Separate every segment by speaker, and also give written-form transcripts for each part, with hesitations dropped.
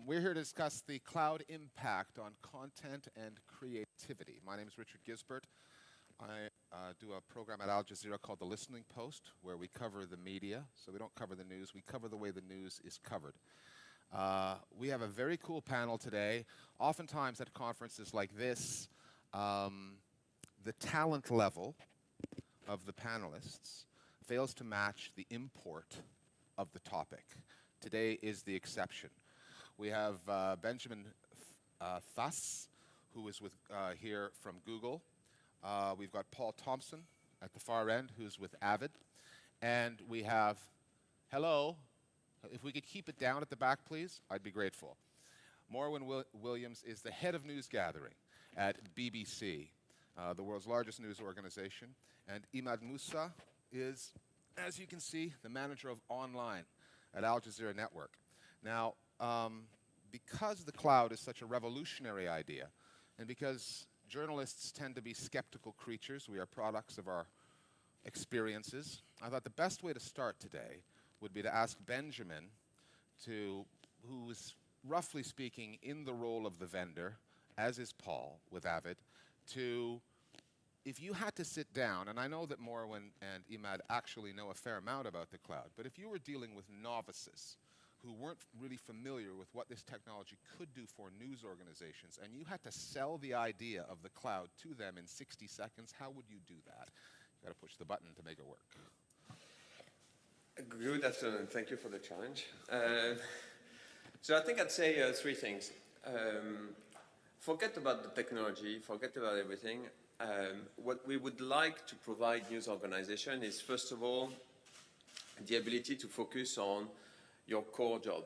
Speaker 1: We're here to discuss the cloud impact on content and creativity. My name is Richard Gizbert. I do a program at Al Jazeera called The Listening Post, where we cover the media. So we don't cover the news, we cover the way the news is covered. We have a very cool panel today. Oftentimes at conferences like this, the talent level of the panelists fails to match the import of the topic. Today is the exception. We have Benjamin Faes, who is here from Google. We've got Paul Thomson at the far end, who's with Avid. And we have, hello, if we could keep it down at the back, please, I'd be grateful. Morwen Williams is the head of news gathering at BBC, the world's largest news organization. And Imad Musa is, as you can see, the manager of online at Al Jazeera Network. Now, because the cloud is such a revolutionary idea, and because journalists tend to be skeptical creatures, we are products of our experiences, I thought the best way to start today would be to ask Benjamin, who is roughly speaking in the role of the vendor, as is Paul with Avid, if you had to sit down, and I know that Morwen and Imad actually know a fair amount about the cloud, but if you were dealing with novices who weren't really familiar with what this technology could do for news organizations, and you had to sell the idea of the cloud to them in 60 seconds, how would you do that? You got to push the button to make it work.
Speaker 2: Good afternoon. Thank you for the challenge. So I think I'd say three things. Forget about the technology, forget about everything. What we would like to provide news organization is, first of all, the ability to focus on your core job.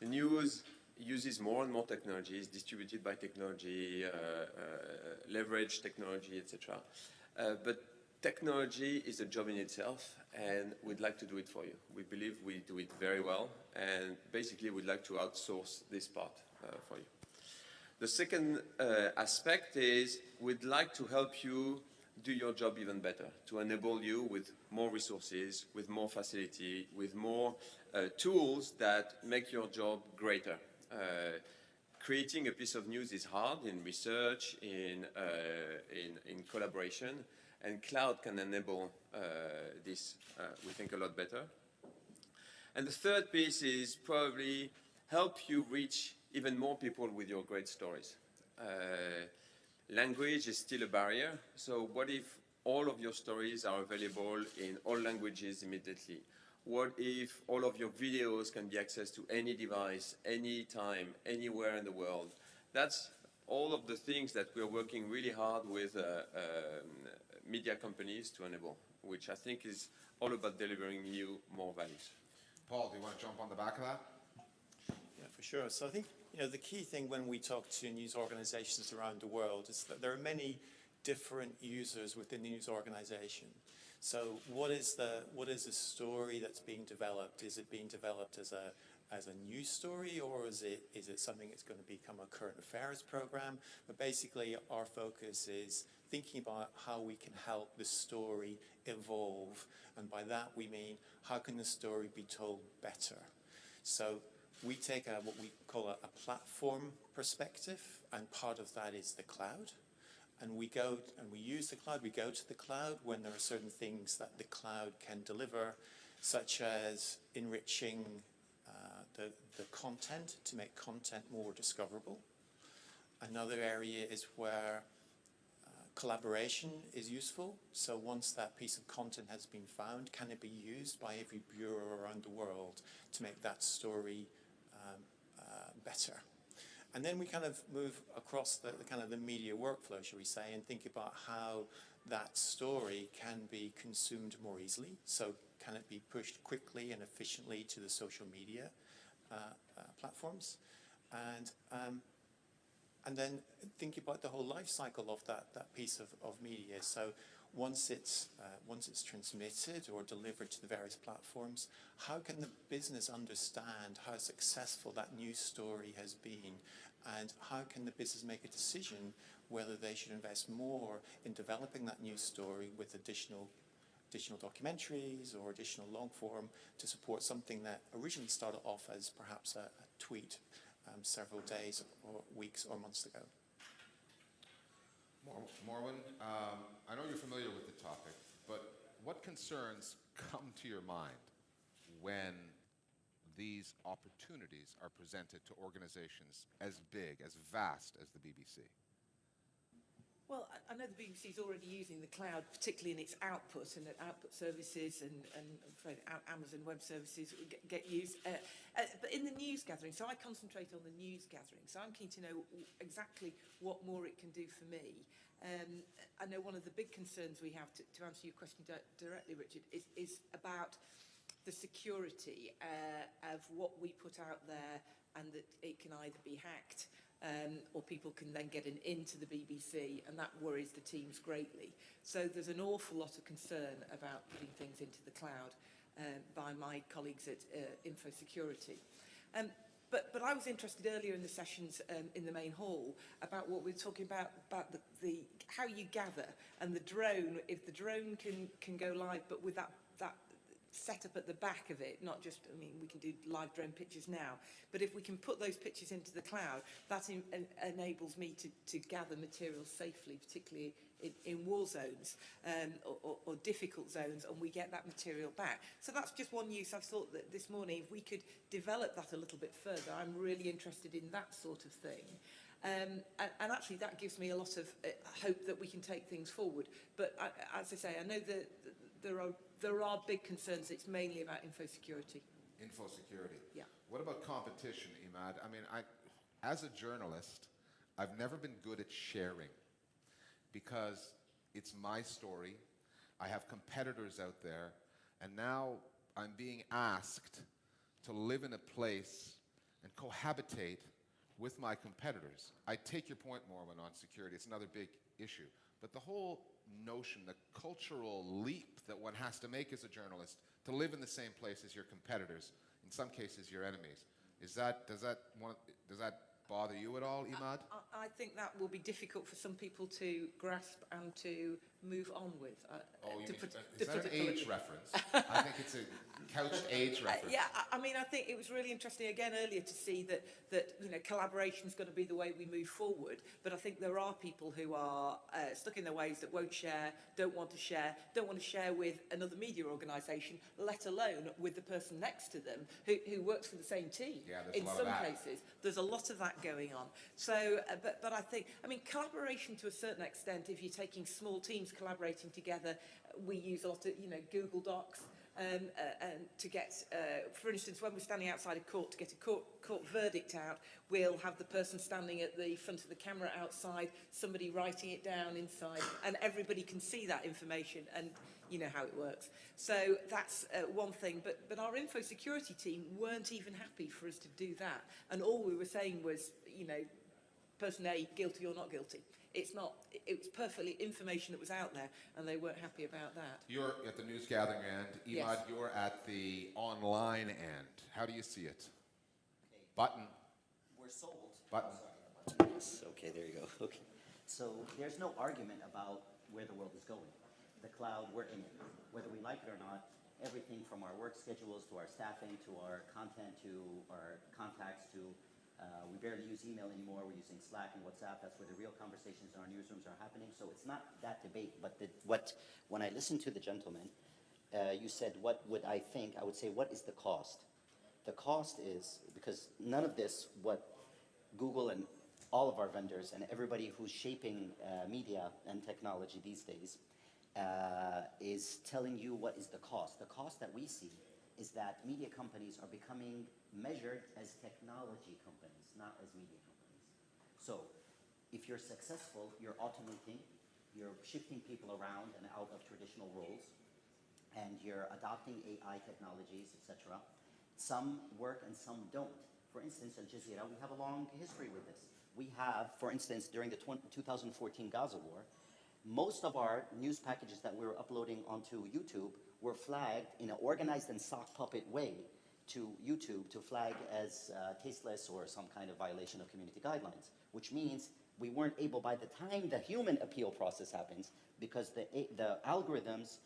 Speaker 2: The news uses more and more technologies, distributed by technology, leverage technology, etc. But technology is a job in itself, and we'd like to do it for you. We believe we do it very well, and basically we'd like to outsource this part for you. The second aspect is we'd like to help you do your job even better, to enable you with more resources, with more facility, with more tools that make your job greater. Creating a piece of news is hard in research, in collaboration, and cloud can enable this, we think, a lot better. And the third piece is probably help you reach even more people with your great stories. Language is still a barrier, so what if all of your stories are available in all languages immediately? What if all of your videos can be accessed to any device, anytime, anywhere in the world? That's all of the things that we're working really hard with media companies to enable, which I think is all about delivering you more values.
Speaker 1: Paul, do you want to jump on the back of that?
Speaker 3: Yeah, for sure. So I think the key thing when we talk to news organizations around the world is that there are many different users within the news organization. So what is the story that's being developed? Is it being developed as a news story, or is it something that's going to become a current affairs program? But basically our focus is thinking about how we can help the story evolve, and by that we mean how can the story be told better? So we take what we call a platform perspective, and part of that is the cloud. And we go and we use the cloud. We go to the cloud when there are certain things that the cloud can deliver, such as enriching the content to make content more discoverable. Another area is where collaboration is useful. So once that piece of content has been found, can it be used by every bureau around the world to make that story better? And then we kind of move across the kind of the media workflow, shall we say, and think about how that story can be consumed more easily. So can it be pushed quickly and efficiently to the social media platforms? And then think about the whole life cycle of that piece of media. So once it's transmitted or delivered to the various platforms, how can the business understand how successful that news story has been, and how can the business make a decision whether they should invest more in developing that news story with additional additional documentaries or additional long form to support something that originally started off as perhaps a tweet several days or weeks or months ago.
Speaker 1: Morwen, I know you're familiar with the topic, but what concerns come to your mind when these opportunities are presented to organizations as big, as vast as the BBC?
Speaker 4: Well, I know the BBC is already using the cloud, particularly in its output, and that output services and I'm afraid Amazon Web Services get used. But in the news gathering, so I concentrate on the news gathering, so I'm keen to know exactly what more it can do for me. I know one of the big concerns we have, to answer your question directly, Richard, is about the security of what we put out there, and that it can either be hacked or people can then get into the BBC, and that worries the teams greatly. So there's an awful lot of concern about putting things into the cloud by my colleagues at Info Security. But I was interested earlier in the sessions in the main hall about what we were talking about the how you gather, and the drone, if the drone can go live, but with that set up at the back of it, not just, I mean, we can do live drone pictures now, but if we can put those pictures into the cloud, that enables me to gather materials safely, particularly in war zones or difficult zones, and we get that material back. So that's just one use. I've thought that this morning, if we could develop that a little bit further, I'm really interested in that sort of thing. And actually that gives me a lot of hope that we can take things forward. But as I say, I know that there are big concerns. It's mainly about info security.
Speaker 1: Info security.
Speaker 4: Yeah.
Speaker 1: What about competition, Imad? I mean, as a journalist, I've never been good at sharing because it's my story. I have competitors out there, and now I'm being asked to live in a place and cohabitate with my competitors. I take your point, Morwen, on security. It's another big issue. But the whole notion, the cultural leap that one has to make as a journalist to live in the same place as your competitors, in some cases your enemies, does that bother you at all, Imad?
Speaker 4: I think that will be difficult for some people to grasp and to move on with.
Speaker 1: Is that an age reference? I think it's a couched age reference.
Speaker 4: Yeah, I mean, I think it was really interesting again earlier to see that you know, collaboration is going to be the way we move forward. But I think there are people who are stuck in their ways, that won't share, don't want to share with another media organisation, let alone with the person next to them who works for the same team.
Speaker 1: Yeah, there's
Speaker 4: in
Speaker 1: a lot
Speaker 4: some
Speaker 1: of that.
Speaker 4: cases, there's a lot of that going on. So, but I think, I mean, collaboration to a certain extent, if you're taking small teams collaborating together, we use a lot of, you know, Google Docs and to get, for instance, when we're standing outside a court to get a court verdict out, we'll have the person standing at the front of the camera outside, somebody writing it down inside, and everybody can see that information, and you know how it works. So that's one thing, but our info security team weren't even happy for us to do that, and all we were saying was, you know, person A, guilty or not guilty. It's not, it was perfectly information that was out there, and they weren't happy about that.
Speaker 1: You're at the news gathering end. Imad,
Speaker 4: Yes.
Speaker 1: You're at the online end. How do you see it? Okay. Button.
Speaker 5: We're sold.
Speaker 1: Button.
Speaker 5: Yes, okay, there you go. Okay. So there's no argument about where the world is going. The cloud, we're in it. Whether we like it or not, everything from our work schedules to our staffing to our content to our contacts to we barely use email anymore. We're using Slack and WhatsApp. That's where the real conversations in our newsrooms are happening. So it's not that debate, but when I listened to the gentleman, you said, what would I think? I would say, what is the cost? The cost is, because none of this, what Google and all of our vendors and everybody who's shaping media and technology these days is telling you what is the cost. The cost that we see is that media companies are becoming measured as technology companies, not as media companies. So if you're successful, you're automating, you're shifting people around and out of traditional roles, and you're adopting AI technologies, etc. Some work and some don't. For instance, at Jazeera, we have a long history with this. We have, for instance, during the 2014 Gaza war, most of our news packages that we were uploading onto YouTube were flagged in an organized and sock puppet way to YouTube to flag as tasteless or some kind of violation of community guidelines, which means we weren't able, by the time the human appeal process happens, because the algorithms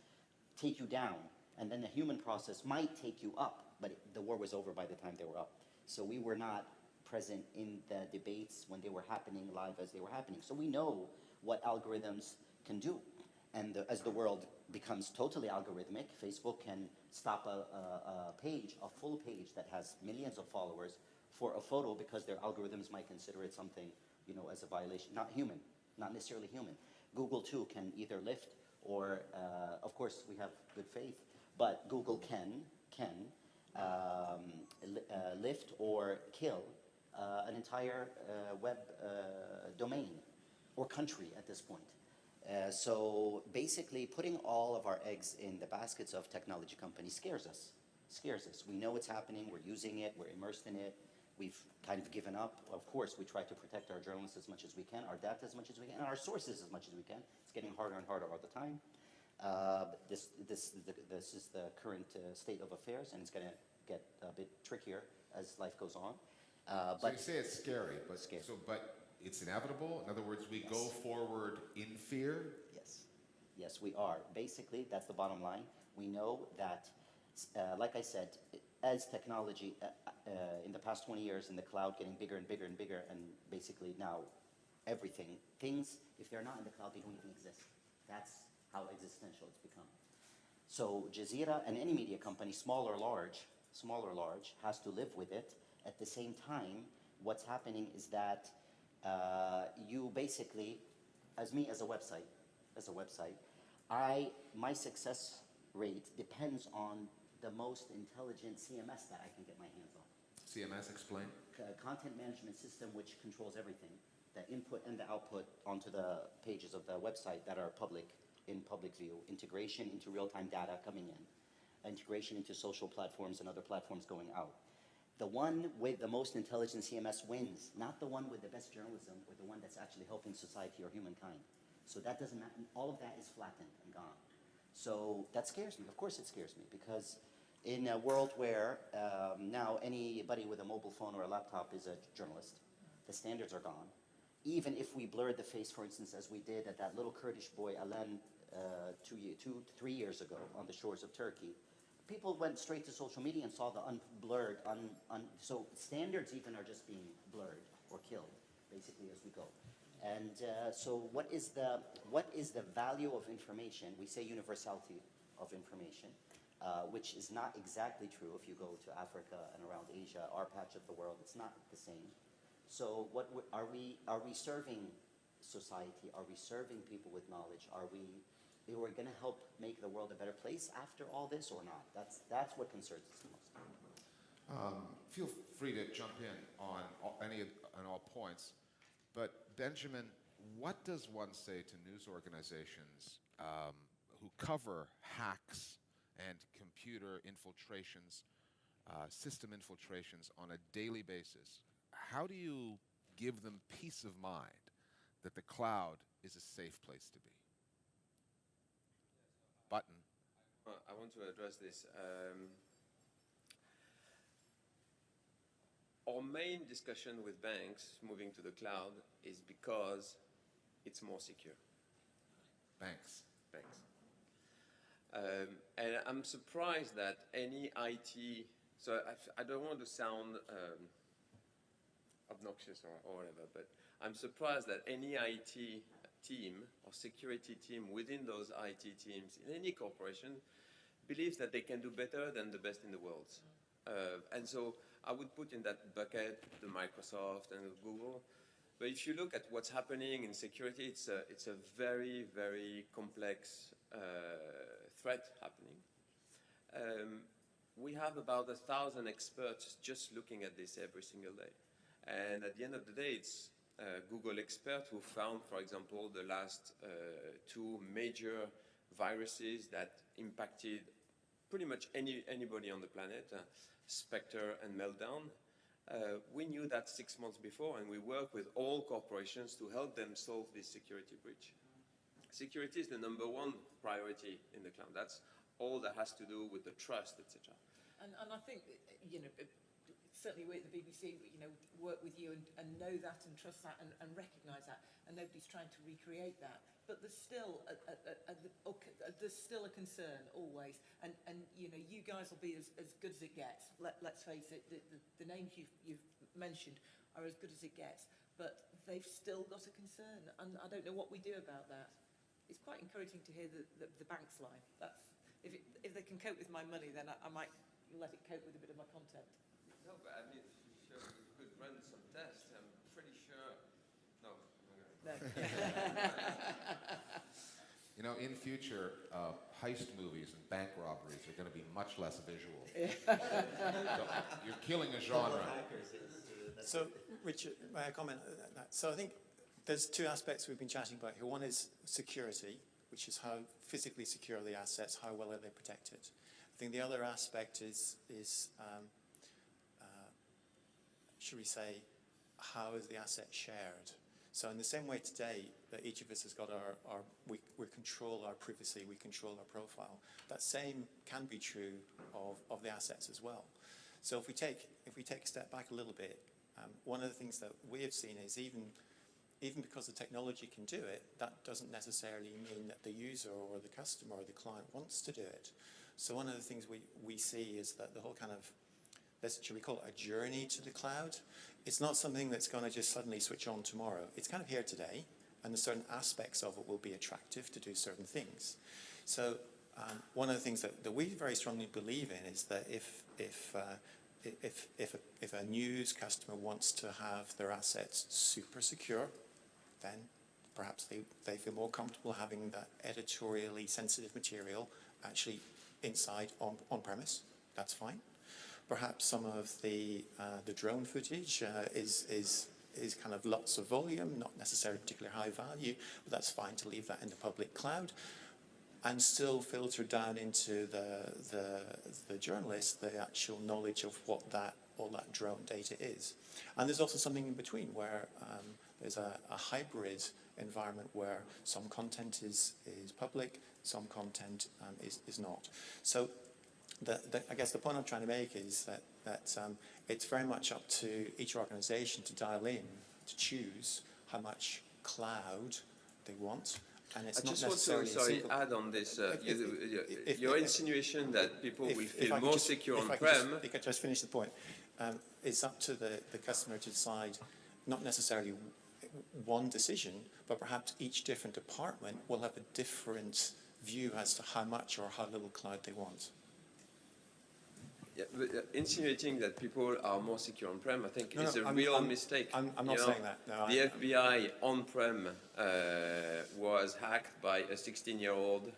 Speaker 5: take you down, and then the human process might take you up, but the war was over by the time they were up. So we were not present in the debates when they were happening live as they were happening. So we know what algorithms can do. And as the world becomes totally algorithmic, Facebook can stop a page, a full page that has millions of followers for a photo because their algorithms might consider it something, you know, as a violation, not human, not necessarily human. Google too can either lift or, of course, we have good faith, but Google can lift or kill an entire web domain or country at this point. So basically, putting all of our eggs in the baskets of technology companies scares us. We know it's happening, we're using it, we're immersed in it, we've kind of given up. Of course, we try to protect our journalists as much as we can, our data as much as we can, and our sources as much as we can. It's getting harder and harder all the time. This is the current state of affairs, and it's going to get a bit trickier as life goes on.
Speaker 1: So you say it's scary, but
Speaker 5: Scary.
Speaker 1: but it's inevitable. In other words, we
Speaker 5: Yes.
Speaker 1: go forward in fear.
Speaker 5: Yes, we are. Basically, that's the bottom line. We know that, like I said, as technology in the past 20 years in the cloud getting bigger and bigger and bigger, and basically now everything, things, if they're not in the cloud, they don't even exist. That's how existential it's become. So Jazeera and any media company, small or large, has to live with it. At the same time, what's happening is that you basically, as a website, my success rate depends on the most intelligent CMS that I can get my hands on.
Speaker 1: CMS, explain.
Speaker 5: Content management system, which controls everything, the input and the output onto the pages of the website that are in public view, integration into real-time data coming in, integration into social platforms and other platforms going out. The one with the most intelligent CMS wins, not the one with the best journalism or the one that's actually helping society or humankind. So that doesn't matter. All of that is flattened and gone. So that scares me. Of course it scares me, because in a world where now anybody with a mobile phone or a laptop is a journalist, the standards are gone. Even if we blurred the face, for instance, as we did at that little Kurdish boy, Alan, 3 years ago on the shores of Turkey, people went straight to social media and saw the unblurred, so standards even are just being blurred or killed, basically, as we go. And so what is the value of information? We say universality of information, which is not exactly true if you go to Africa and around Asia, our patch of the world, it's not the same. So are we serving society? Are we serving people with knowledge? Are we going to help make the world a better place after all this or not? That's what concerns us the most.
Speaker 1: Feel free to jump in on all points. But Benjamin, what does one say to news organizations who cover hacks and computer infiltrations, system infiltrations on a daily basis? How do you give them peace of mind that the cloud is a safe place to be? Button.
Speaker 2: I want to address this. Our main discussion with banks moving to the cloud is because it's more secure.
Speaker 1: Banks.
Speaker 2: And I'm surprised that any IT, so I don't want to sound obnoxious or whatever, but I'm surprised that any IT team or security team within those IT teams in any corporation believes that they can do better than the best in the world. And so I would put in that bucket the Microsoft and Google. But if you look at what's happening in security, it's a very, very complex threat happening. We have about 1,000 experts just looking at this every single day. And at the end of the day, it's Google experts who found, for example, the last 2 major viruses that impacted pretty much anybody on the planet, Spectre and Meltdown. We knew that 6 months before, and we work with all corporations to help them solve this security breach. Security is the #1 priority in the cloud. That's all that has to do with the trust, etc.
Speaker 4: And I think, certainly we at the BBC, work with you and know that and trust that and recognise that, and nobody's trying to recreate that. But there's still there's still a concern always, and you guys will be as good as it gets. Let's face it, the names you've mentioned are as good as it gets, but they've still got a concern, and I don't know what we do about that. It's quite encouraging to hear the bank's line. That's if they can cope with my money, then I might let it cope with a bit of my content.
Speaker 2: No, but I mean, sure, we could run some tests. I'm pretty sure. No.
Speaker 4: No.
Speaker 1: In future, heist movies and bank robberies are going to be much less visual. So you're killing a genre.
Speaker 3: So, Richard, may I comment on that? So I think there's two aspects we've been chatting about here. One is security, which is how physically secure are the assets, how well are they protected. I think the other aspect is should we say, how is the asset shared? So in the same way today that each of us has got we control our privacy, we control our profile, that same can be true of the assets as well. So if we take a step back a little bit, one of the things that we have seen is even because the technology can do it, that doesn't necessarily mean that the user or the customer or the client wants to do it. So one of the things we see is that the whole kind of, should we call it a journey to the cloud? It's not something that's going to just suddenly switch on tomorrow. It's kind of here today, and there's certain aspects of it will be attractive to do certain things. So one of the things that we very strongly believe in is that if a news customer wants to have their assets super secure, then perhaps they feel more comfortable having that editorially sensitive material actually inside on-premise. That's fine. Perhaps some of the drone footage is kind of lots of volume, not necessarily particularly high value, but that's fine to leave that in the public cloud, and still filter down into the journalist the actual knowledge of what all that drone data is. And there's also something in between where there's a hybrid environment where some content is public, some content is not. So I guess the point I'm trying to make is that it's very much up to each organization to dial in, to choose how much cloud they want. And it's not necessarily
Speaker 2: add on this. Your insinuation that people will feel more secure on-prem.
Speaker 3: If I could just finish the point. It's up to the customer to decide, not necessarily one decision, but perhaps each different department will have a different view as to how much or how little cloud they want.
Speaker 2: Yeah, but insinuating that people are more secure on-prem, I think, is a real mistake.
Speaker 3: I'm not saying that. No,
Speaker 2: the FBI on-prem was hacked by a 16-year-old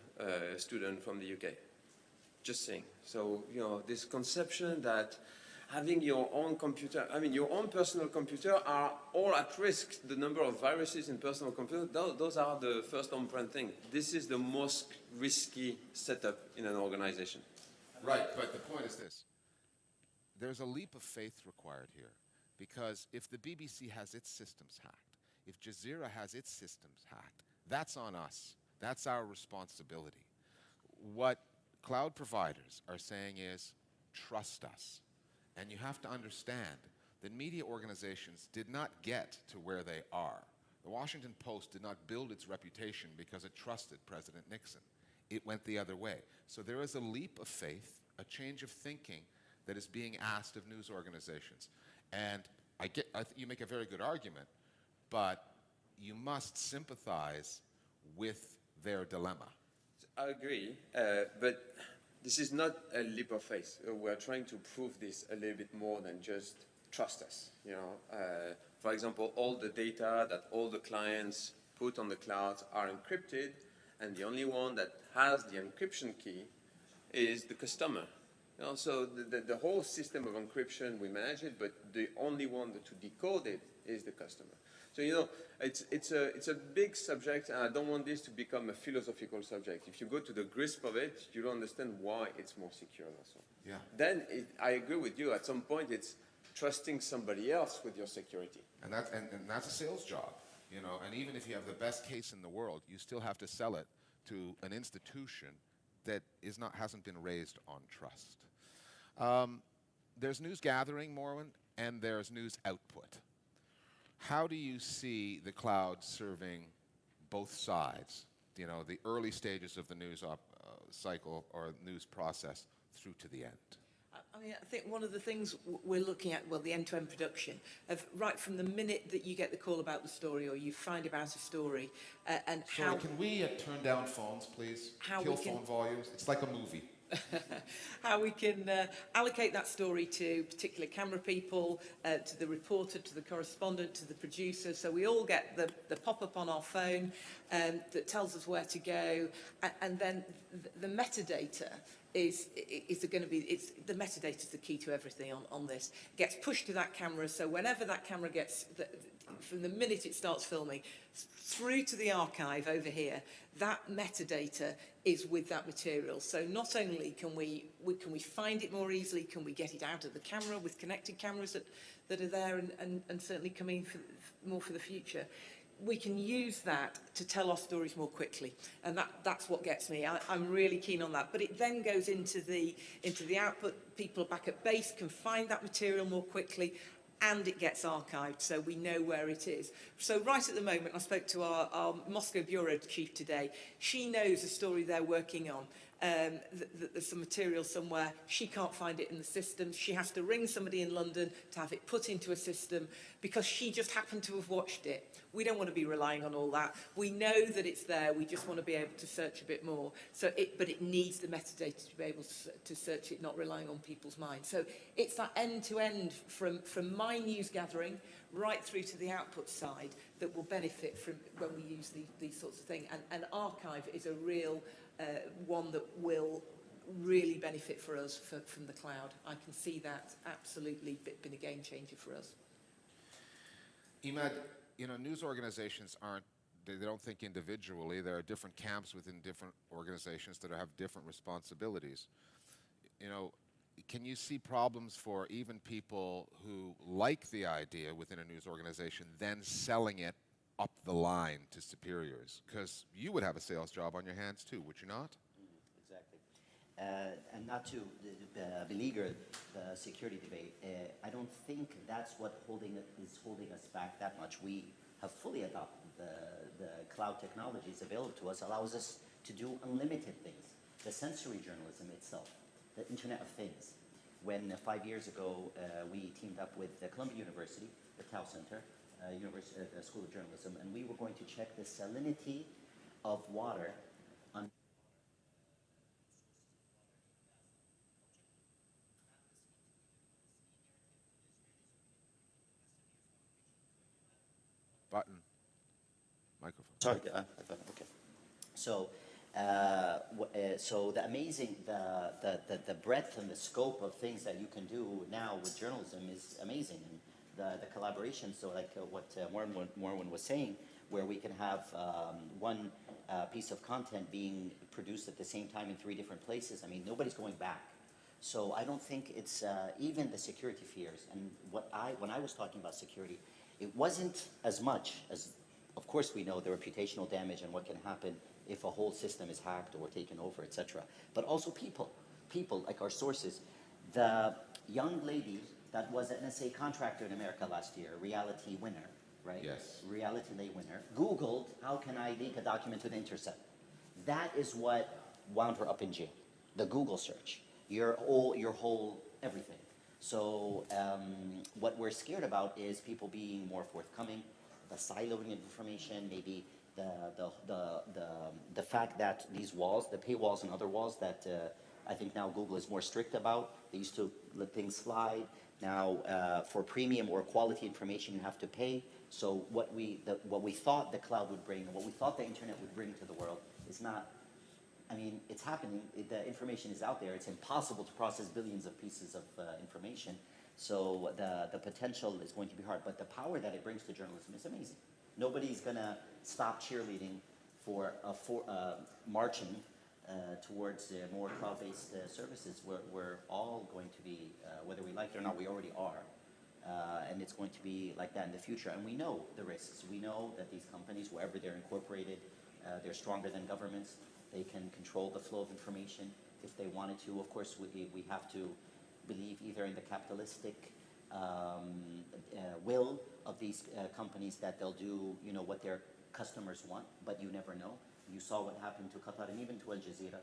Speaker 2: student from the UK. Just saying. So, this conception that having your own computer, your own personal computer are all at risk. The number of viruses in personal computers, those are the first on-prem thing. This is the most risky setup in an organization.
Speaker 1: Right, but the point is this. There's a leap of faith required here, because if the BBC has its systems hacked, if Jazeera has its systems hacked, that's on us. That's our responsibility. What cloud providers are saying is, trust us. And you have to understand that media organizations did not get to where they are. The Washington Post did not build its reputation because it trusted President Nixon. It went the other way. So there is a leap of faith, a change of thinking that is being asked of news organizations. And I think you make a very good argument, but you must sympathize with their dilemma.
Speaker 2: I agree, but this is not a leap of faith. We're trying to prove this a little bit more than just trust us. For example, all the data that all the clients put on the cloud are encrypted, and the only one that has the encryption key is the customer. So the whole system of encryption, we manage it, but the only one to decode it is the customer. So, it's a big subject, and I don't want this to become a philosophical subject. If you go to the grasp of it, you don't understand why it's more secure also.
Speaker 1: Yeah.
Speaker 2: Then I agree with you. At some point, it's trusting somebody else with your security.
Speaker 1: And that's a sales job, And even if you have the best case in the world, you still have to sell it to an institution that hasn't been raised on trust. there's news gathering, Morwen, and there's news output. How do you see the cloud serving both sides? You know, the early stages of the news cycle or news process through to the end.
Speaker 4: I mean, I think one of the things we're looking at, well, the end-to-end production, of right from the minute that you get the call about the story or you find about a story, and
Speaker 1: Sorry,
Speaker 4: how...
Speaker 1: can we turn down phones, please? Kill phone volumes. It's like a movie.
Speaker 4: How we can allocate that story to particular camera people, to the reporter, to the correspondent, to the producer. So we all get the pop-up on our phone that tells us where to go. And then the metadata is going to be, the metadata is the key to everything on this. It gets pushed to that camera, so whenever that camera gets, from the minute it starts filming, through to the archive over here, that metadata is with that material. So not only can we find it more easily, can we get it out of the camera with connected cameras that are there and certainly coming more for the future, we can use that to tell our stories more quickly, and that's what gets me. I'm really keen on that. But it then goes into the output. People back at base can find that material more quickly, and it gets archived, so we know where it is. So right at the moment, I spoke to our Moscow bureau chief today. She knows a story they're working on. There's some material somewhere. She can't find it in the system. She has to ring somebody in London to have it put into a system because she just happened to have watched it. We don't want to be relying on all that. We know that it's there. We just want to be able to search a bit more. But it needs the metadata to be able to search it, not relying on people's minds. So it's that end-to-end from my news gathering right through to the output side that will benefit from when we use these sorts of things. And archive is a real one that will really benefit for us from the cloud. I can see that absolutely been a game changer for us.
Speaker 1: Imad, you know, news organizations they don't think individually. There are different camps within different organizations that have different responsibilities. You know, can you see problems for even people who like the idea within a news organization then selling it up the line to superiors? Because you would have a sales job on your hands too, would you not?
Speaker 5: Exactly. And not to beleaguer the security debate, I don't think that's what is holding us back that much. We have fully adopted the cloud technologies available to us, allows us to do unlimited things. The sensory journalism itself, the Internet of Things. When 5 years ago we teamed up with Columbia University, the Tao Center, School of Journalism, and we were going to check the salinity of water on
Speaker 1: Button. Microphone.
Speaker 5: Sorry, okay. So, so the amazing, the breadth and the scope of things that you can do now with journalism is amazing. And the collaboration, so like what Morwen was saying, where we can have one piece of content being produced at the same time in 3 different places. I mean, nobody's going back. So I don't think it's even the security fears. And when I was talking about security, it wasn't as much as, of course, we know the reputational damage and what can happen if a whole system is hacked or taken over, etc. But also people like our sources. The young lady that was an NSA contractor in America last year, reality winner, right?
Speaker 1: Yes.
Speaker 5: Reality lay winner, Googled, how can I leak a document to the Intercept? That is what wound her up in jail. The Google search, your whole everything. So what we're scared about is people being more forthcoming, the siloing of information, maybe the fact that these walls, the paywalls and other walls that I think now Google is more strict about. They used to let things slide. Now for premium or quality information, you have to pay. So what we thought the cloud would bring, and what we thought the internet would bring to the world is not. I mean, it's happening. The information is out there. It's impossible to process billions of pieces of information. So the potential is going to be hard. But the power that it brings to journalism is amazing. Nobody's going to stop cheerleading for marching towards more cloud-based services. We're all going to be, whether we like it or not, we already are. And it's going to be like that in the future. And we know the risks. We know that these companies, wherever they're incorporated, they're stronger than governments. They can control the flow of information if they wanted to. Of course, we have to believe either in the capitalistic will of these companies that they'll do, you know, what their customers want, but you never know. You saw what happened to Qatar and even to Al Jazeera.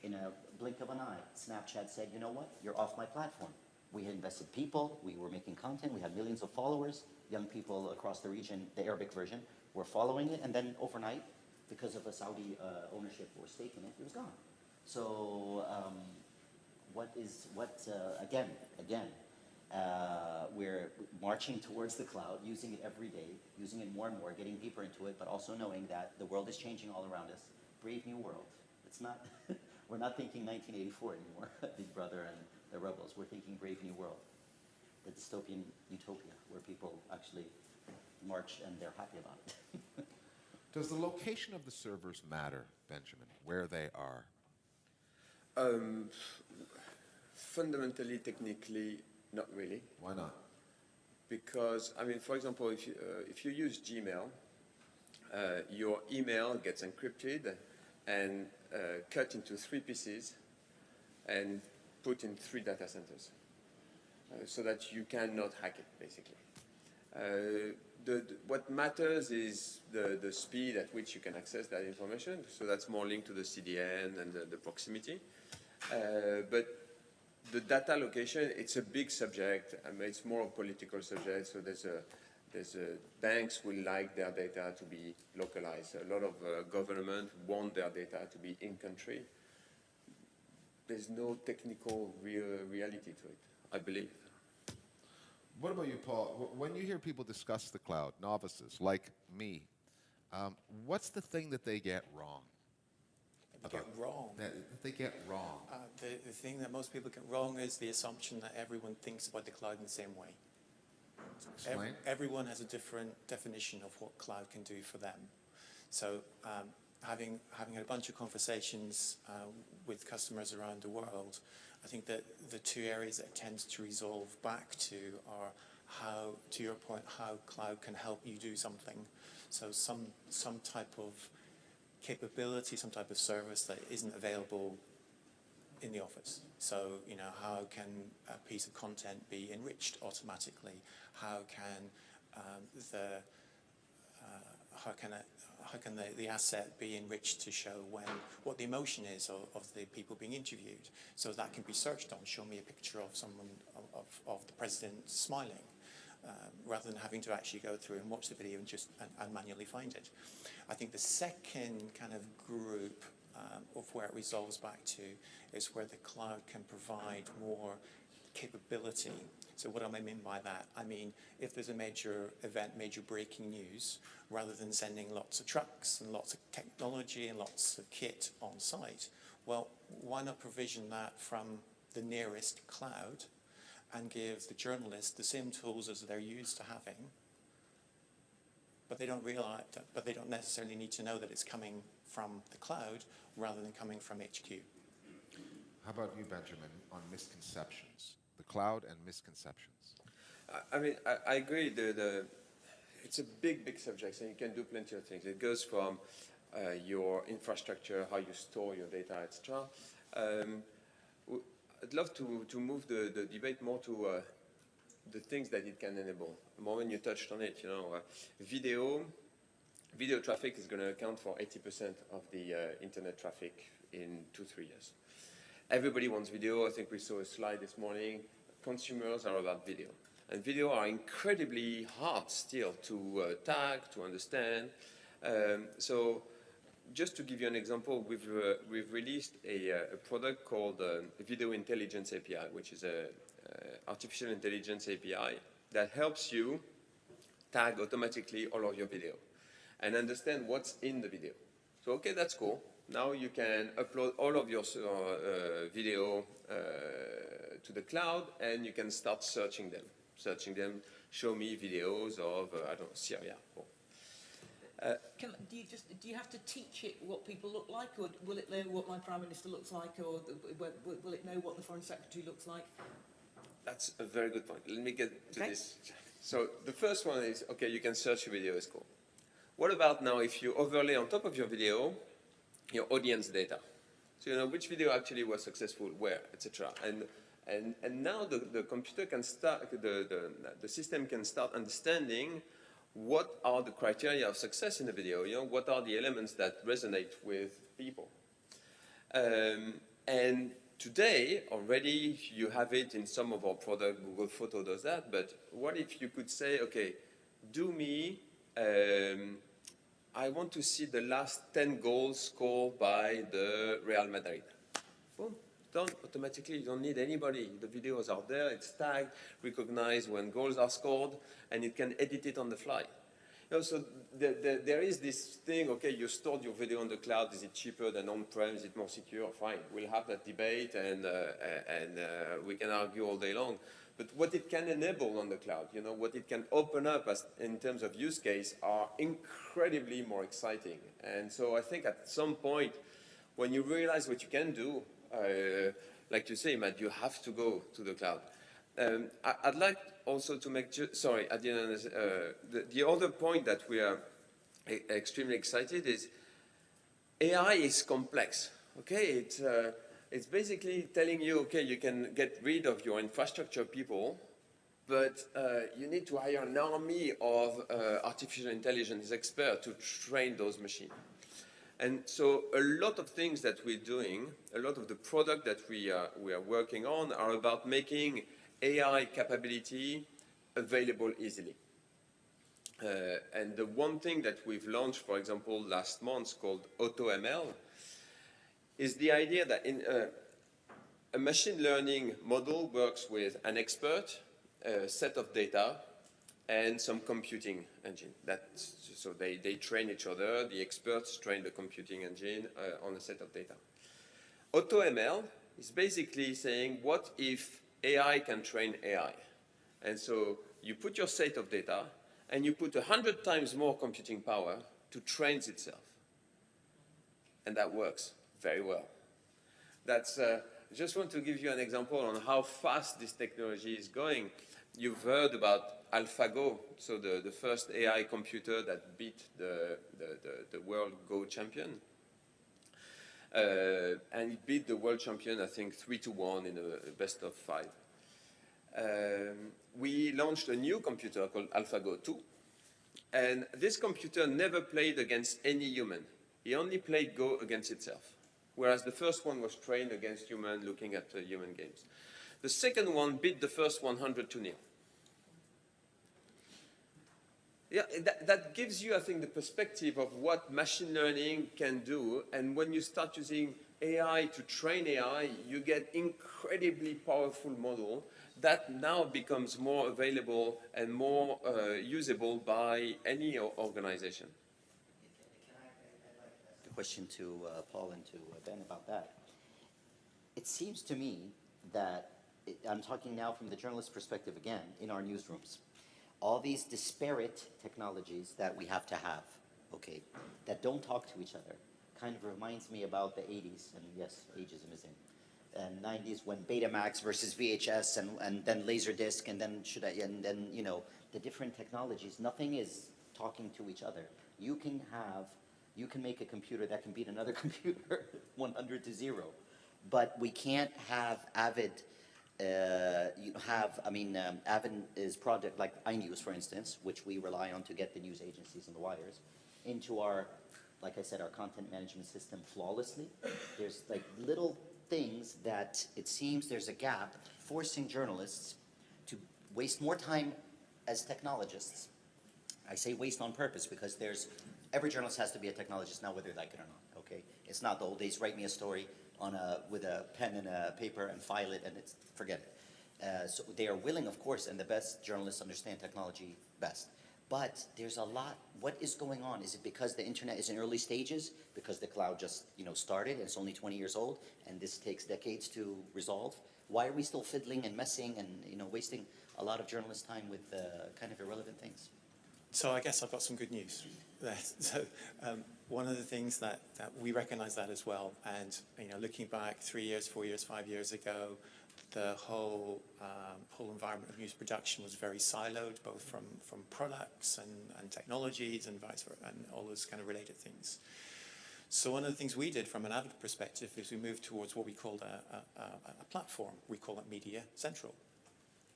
Speaker 5: In a blink of an eye, Snapchat said, you know what, you're off my platform. We had invested people, we were making content, we had millions of followers, young people across the region, the Arabic version, were following it, and then overnight, because of a Saudi ownership or stake in it, it was gone. So again, we're marching towards the cloud, using it every day, using it more and more, getting deeper into it, but also knowing that the world is changing all around us. Brave new world. It's not, we're not thinking 1984 anymore, Big Brother and the rebels. We're thinking brave new world, the dystopian utopia where people actually march and they're happy about it.
Speaker 1: Does the location of the servers matter, Benjamin, where they are?
Speaker 2: Fundamentally, technically, not really.
Speaker 1: Why not?
Speaker 2: Because, I mean, for example, if you use Gmail, your email gets encrypted and cut into 3 pieces and put in 3 data centers so that you cannot hack it, basically. What matters is the speed at which you can access that information, so that's more linked to the CDN and the proximity. But the data location, it's a big subject. I mean, it's more a political subject, so banks will like their data to be localized. A lot of government want their data to be in country. There's no technical reality to it, I believe.
Speaker 1: What about you, Paul? When you hear people discuss the cloud, novices like me, what's the thing that they get wrong?
Speaker 3: Get wrong.
Speaker 1: That they get wrong.
Speaker 3: The thing that most people get wrong is the assumption that everyone thinks about the cloud in the same way.
Speaker 1: Explain.
Speaker 3: Everyone has a different definition of what cloud can do for them. So having had a bunch of conversations with customers around the world, I think that the 2 areas that it tends to resolve back to are how, to your point, how cloud can help you do something. So some type of capability, some type of service that isn't available in the office. So, you know, how can a piece of content be enriched automatically? How can the asset be enriched to show what the emotion is of the people being interviewed? So that can be searched on. Show me a picture of someone of the president smiling, rather than having to actually go through and watch the video and manually find it. I think the second kind of group of where it resolves back to is where the cloud can provide more capability. So what do I mean by that? I mean, if there's a major event, major breaking news, rather than sending lots of trucks and lots of technology and lots of kit on site, well, why not provision that from the nearest cloud and give the journalists the same tools as they're used to having, but they don't realize that, but they don't necessarily need to know that it's coming from the cloud rather than coming from HQ.
Speaker 1: How about you, Benjamin, on misconceptions? The cloud and misconceptions.
Speaker 2: I mean, I agree. It's a big subject, and you can do plenty of things. It goes from your infrastructure, how you store your data, etc. I'd love to move the debate more to the things that it can enable. Morwen, you touched on it. You know, video traffic is going to account for 80% of the internet traffic in 2-3 years. Everybody wants video. I think we saw a slide this morning. Consumers are about video. And video are incredibly hard still to tag, to understand. So just to give you an example, we've released a product called Video Intelligence API, which is an artificial intelligence API that helps you tag automatically all of your video and understand what's in the video. So, okay, that's cool. Now you can upload all of your video to the cloud, and you can start searching them. Show me videos of, I don't know, Syria.
Speaker 4: Do you have to teach it what people look like, or will it know what my Prime Minister looks like, or will it know what the Foreign Secretary looks like?
Speaker 2: That's a very good point. Let me get to this. So the first one is, okay, you can search your video, it's cool. What about now if you overlay on top of your video your audience data? So you know which video actually was successful, where, etc. And And now the computer can start, the system can start understanding what are the criteria of success in a video, what are the elements that resonate with people. And today, already, you have it in some of our products. Google Photo does that. But what if you could say, okay, do me, I want to see the last 10 goals scored by the Real Madrid. Boom, done automatically. You don't need anybody. The videos are there. It's tagged, recognized when goals are scored, and it can edit it on the fly. So there is this thing, okay, you stored your video on the cloud. Is it cheaper than on-prem? Is it more secure? Fine. We'll have that debate, and we can argue all day long. But what it can enable on the cloud, what it can open up as in terms of use case are incredibly more exciting. And so I think at some point, when you realize what you can do, like you say, Imad, you have to go to the cloud. I'd like also to make, sorry, I didn't, the other point that we are extremely excited is AI is complex, okay? It's basically telling you, okay, you can get rid of your infrastructure people, but you need to hire an army of artificial intelligence experts to train those machines. And so a lot of things that we're doing, a lot of the product that we are working on are about making AI capability available easily. And the one thing that we've launched, for example, last month called AutoML, is the idea that in a machine learning model works with an expert, a set of data, and some computing engine. So they train each other. The experts train the computing engine on a set of data. AutoML is basically saying, what if AI can train AI? And so you put your set of data, and you put 100 times more computing power to train itself. And that works very well. That's, I just want to give you an example on how fast this technology is going. You've heard about AlphaGo, so the first AI computer that beat the world Go champion. And it beat the world champion, I think, 3-1 in a best of 5. We launched a new computer called AlphaGo 2. And this computer never played against any human. He only played Go against itself. Whereas the first one was trained against human, looking at human games. The second one beat the first 100-0. Yeah, that gives you, I think, the perspective of what machine learning can do. And when you start using AI to train AI, you get incredibly powerful model that now becomes more available and more usable by any organization.
Speaker 5: Question to Paul and to Ben about that. It seems to me that, I'm talking now from the journalist perspective again, in our newsrooms, all these disparate technologies that we have to have, okay, that don't talk to each other, kind of reminds me about the 80s, and yes, ageism is in, and 90s when Betamax versus VHS, and then Laserdisc, and then the different technologies, nothing is talking to each other. You can make a computer that can beat another computer 100-0, but we can't have Avid. Avid is project like iNews, for instance, which we rely on to get the news agencies and the wires into our, like I said, our content management system flawlessly. There's like little things that it seems there's a gap, forcing journalists to waste more time as technologists. I say waste on purpose because every journalist has to be a technologist now, whether they like it or not, okay? It's not the old days, write me a story with a pen and a paper and file it and forget it. So they are willing, of course, and the best journalists understand technology best. But there's a lot, what is going on? Is it because the internet is in early stages? Because the cloud just, started and it's only 20 years old and this takes decades to resolve? Why are we still fiddling and messing and, wasting a lot of journalists' time with kind of irrelevant things?
Speaker 3: So I guess I've got some good news there. So one of the things that we recognize that as well, and looking back 3 years, 4 years, 5 years ago, the whole environment of news production was very siloed, both from products and technologies and vice versa, and all those kind of related things. So one of the things we did from an Avid perspective is we moved towards what we called a platform. We call it Media Central.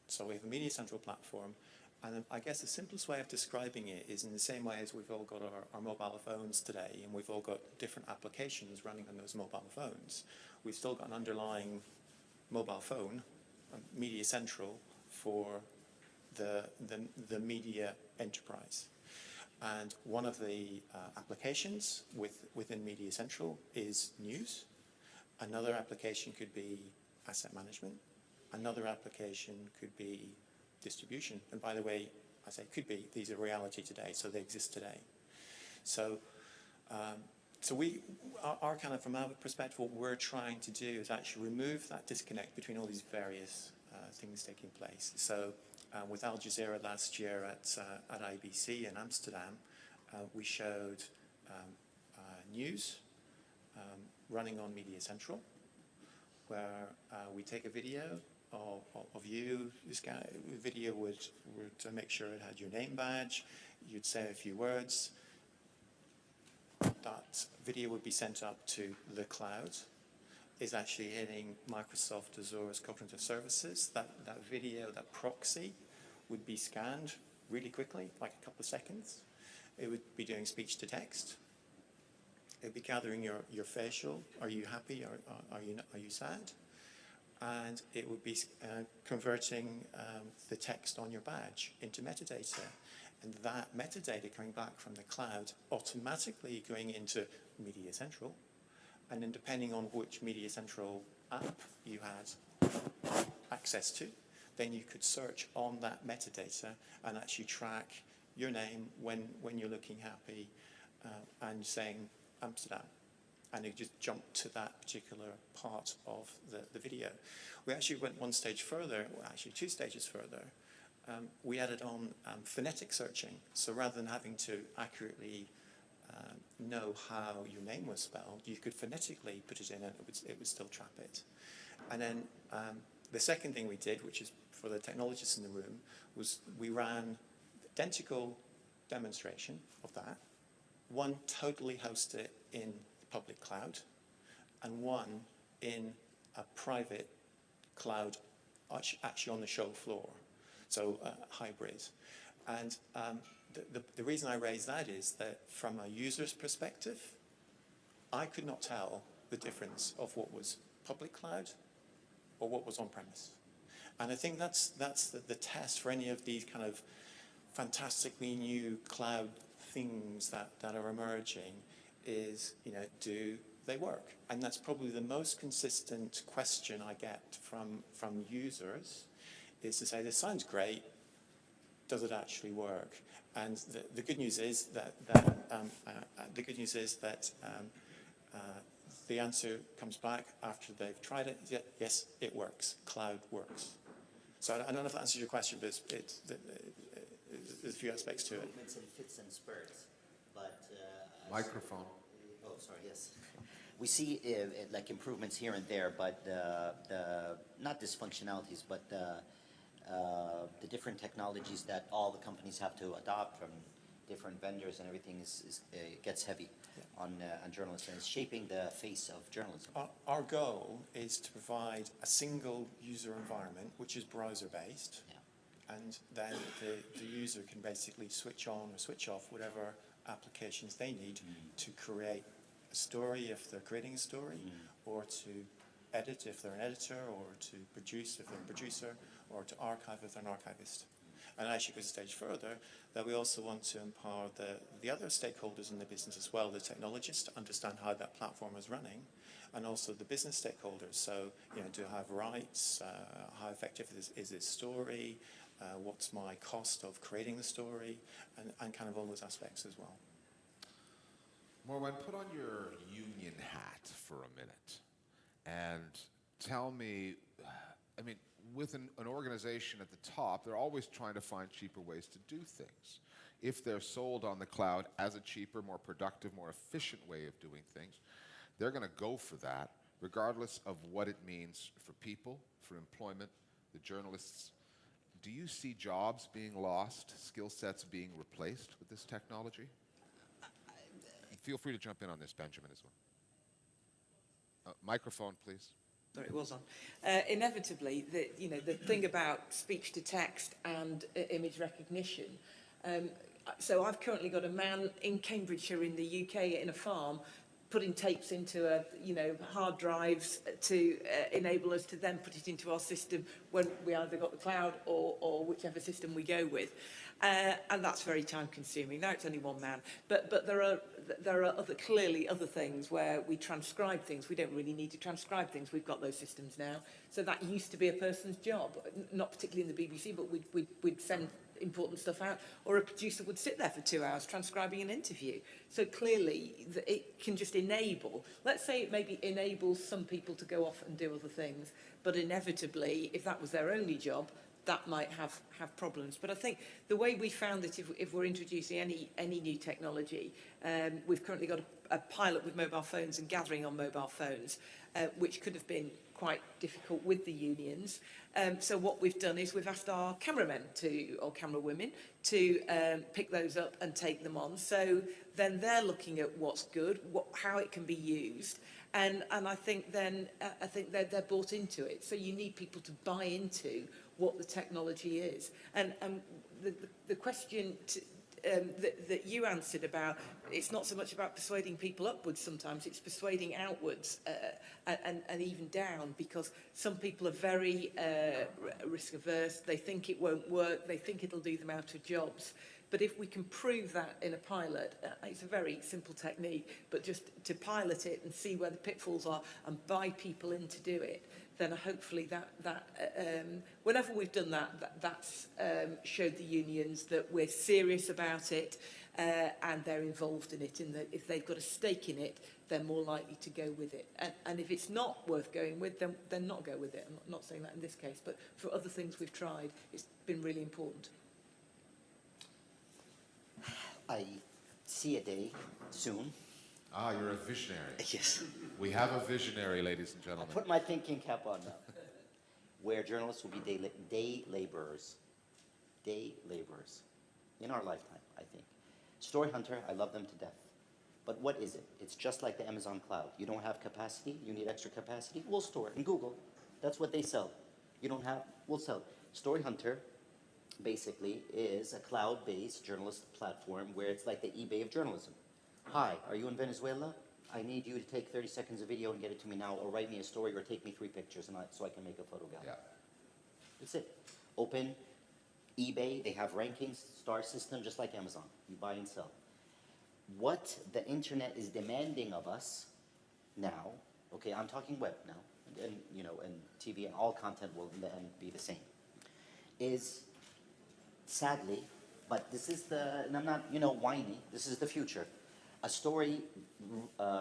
Speaker 3: So we have a Media Central platform, and I guess the simplest way of describing it is in the same way as we've all got our mobile phones today, and we've all got different applications running on those mobile phones. We've still got an underlying mobile phone, Media Central, for the media enterprise. And one of the applications within Media Central is news. Another application could be asset management. Another application could be distribution. And by the way, I say could be, these are reality today, so they exist today. So, our kind of, from our perspective, what we're trying to do is actually remove that disconnect between all these various things taking place. So, with Al Jazeera last year at IBC in Amsterdam, we showed news running on Media Central, where we take a video of you. This guy, video would make sure it had your name badge. You'd say a few words. That video would be sent up to the cloud. Is actually hitting Microsoft Azure's cognitive services. That video, that proxy, would be scanned really quickly, like a couple of seconds. It would be doing speech to text. It would be gathering your facial. Are you happy? Are you sad? And it would be converting the text on your badge into metadata. And that metadata coming back from the cloud automatically going into Media Central. And then depending on which Media Central app you had access to, then you could search on that metadata and actually track your name when you're looking happy and saying Amsterdam. And it just jumped to that particular part of the video. We actually went one stage further, well, actually 2 stages further. We added on phonetic searching. So rather than having to accurately know how your name was spelled, you could phonetically put it in and it would still trap it. And then the second thing we did, which is for the technologists in the room, was we ran identical demonstration of that. One totally hosted in the public cloud, and one in a private cloud, actually on the show floor, so hybrid. And the reason I raise that is that from a user's perspective, I could not tell the difference of what was public cloud or what was on-premise. And I think that's the test for any of these kind of fantastically new cloud things that are emerging is, do they work? And that's probably the most consistent question I get from users is to say, this sounds great, does it actually work? And the good news is that the answer comes back after they've tried it. Yeah, yes, it works. Cloud works. So I don't know if that answers your question, but there's a few aspects to it.
Speaker 5: Improvements in fits and spurts, but
Speaker 1: Microphone.
Speaker 5: oh, sorry. Yes, we see like improvements here and there, but the not dysfunctionalities, but the different technologies that all the companies have to adopt from different vendors and everything gets heavy on journalists, and it's shaping the face of journalism.
Speaker 3: Our goal is to provide a single user environment, which is browser-based, and then the user can basically switch on or switch off whatever applications they need to create a story if they're creating a story, or to edit if they're an editor, or to produce if they're a producer, or to archive if they're an archivist. And actually goes a stage further, that we also want to empower the other stakeholders in the business as well, the technologists, to understand how that platform is running, and also the business stakeholders. So, do I have rights? How effective is this story? What's my cost of creating the story? And kind of all those aspects as well.
Speaker 1: Morwen, put on your union hat for a minute and tell me, with an organization at the top, they're always trying to find cheaper ways to do things. If they're sold on the cloud as a cheaper, more productive, more efficient way of doing things, they're going to go for that, regardless of what it means for people, for employment, the journalists. Do you see jobs being lost, skill sets being replaced with this technology? feel free to jump in on this, Benjamin, as well. Microphone, please.
Speaker 4: Sorry, it was on. Inevitably, the thing about speech to text and image recognition. So I've currently got a man in Cambridgeshire in the UK in a farm putting tapes into hard drives to enable us to then put it into our system when we either got the cloud or whichever system we go with. And that's very time consuming. Now it's only one man, but there are clearly other things where we transcribe things. We don't really need to transcribe things. We've got those systems now. So that used to be a person's job, not particularly in the BBC, but we'd send important stuff out, or a producer would sit there for 2 hours transcribing an interview. So clearly it can just enable, let's say it maybe enables some people to go off and do other things, but inevitably, if that was their only job, that might have problems. But I think the way we found that if we're introducing any new technology, we've currently got a pilot with mobile phones and gathering on mobile phones, which could have been quite difficult with the unions. So what we've done is we've asked our cameramen or camera women to pick those up and take them on. So then they're looking at what's good, how it can be used. And I think then they're bought into it. So you need people to buy into what the technology is. And the question that you answered about, it's not so much about persuading people upwards sometimes, it's persuading outwards and even down, because some people are very risk averse, they think it won't work, they think it'll do them out of jobs. But if we can prove that in a pilot, it's a very simple technique, but just to pilot it and see where the pitfalls are and buy people in to do it, then hopefully whenever we've done that's showed the unions that we're serious about it and they're involved in it, and that if they've got a stake in it, they're more likely to go with it. And if it's not worth going with, then not go with it. I'm not saying that in this case, but for other things we've tried, it's been really important.
Speaker 5: I see a day soon.
Speaker 1: Ah, you're a visionary.
Speaker 5: Yes.
Speaker 1: We have a visionary, ladies and
Speaker 5: I
Speaker 1: gentlemen.
Speaker 5: put my thinking cap on now. Where journalists will be day laborers. Day laborers. In our lifetime, I think. Story Hunter, I love them to death. But what is it? It's just like the Amazon cloud. You don't have capacity, you need extra capacity, we'll store it in Google. That's what they sell. You don't have, we'll sell it. Story Hunter basically is a cloud-based journalist platform where it's like the eBay of journalism. Hi, are you in Venezuela? I need you to take 30 seconds of video and get it to me now, or write me a story, or take me 3 pictures so I can make a photo gallery.
Speaker 1: Yeah.
Speaker 5: That's it. Open, eBay, they have rankings, star system, just like Amazon. You buy and sell. What the internet is demanding of us now, okay, I'm talking web now, and TV and all content will in the end be the same, is sadly, but this is and I'm not, whiny, this is the future. A story